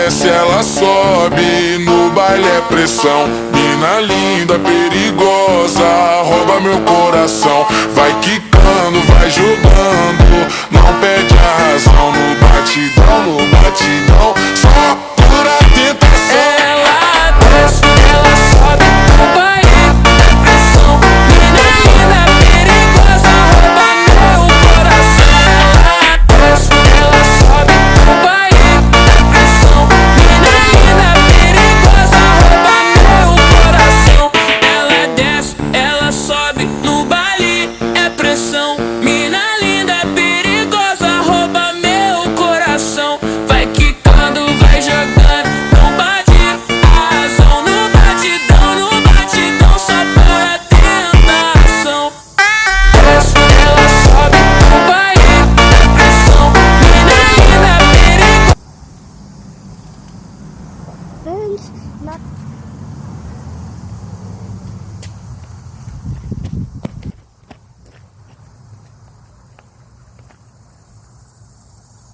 desce, ela sobe, no baile é pressão. Mina linda, perigosa, rouba meu coração. Vai quicando, vai jogando, não perde a razão. No batidão, no batidão, só pura tentação. Ela desce, ela sobe, no baile é pressão. Mina linda, perigosa, rouba meu coração. Ela desce, ela sobe, no baile é pressão. Mina linda, perigosa, rouba meu coração. Ela desce, ela sobe, no baile é pressão. Mina linda, perigosa, rouba meu coração. Vai quicando, vai jogando, não bate a razão. No batidão, só para tentação. Desce, ela sobe, no baile é pressão. Mina linda, perigosa. Friends, not